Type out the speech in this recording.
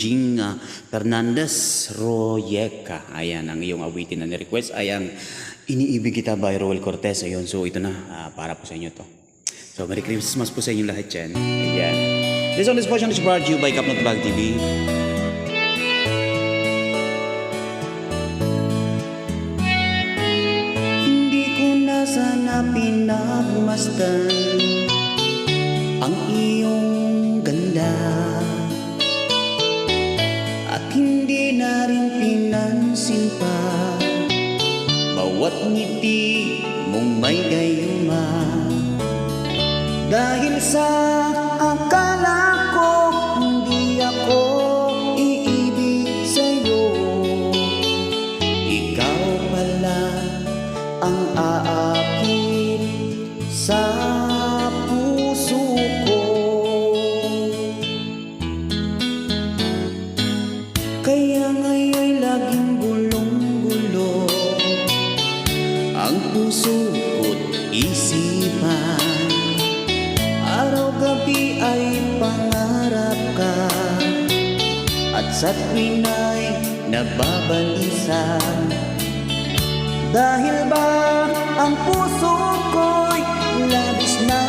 Jing Fernandez Royeca. Ayan, ang iyong awitin na ni-request ay ang Iniibig Kita by Roel Cortez. Ayun, so ito na, para po sa inyo to. So, Merry Christmas po sa inyo lahat dyan. Ayan. This on this portion is brought to you by Kapnot Vlog TV. Hindi ko na sana pinagmasdan ang iyong ganda, at hindi na rin pinansin pa bawat ngiti mong may gayuma. Dahil sa akala ko hindi ako iibig sa'yo, ikaw pala ang aakit sa puso ko. Kaya ngayon'y laging gulong-gulo ang puso ko't isipan. Araw-gabi ay pangarap ka, at sa tuwin ay nababalisan. Dahil ba ang puso ko'y labis na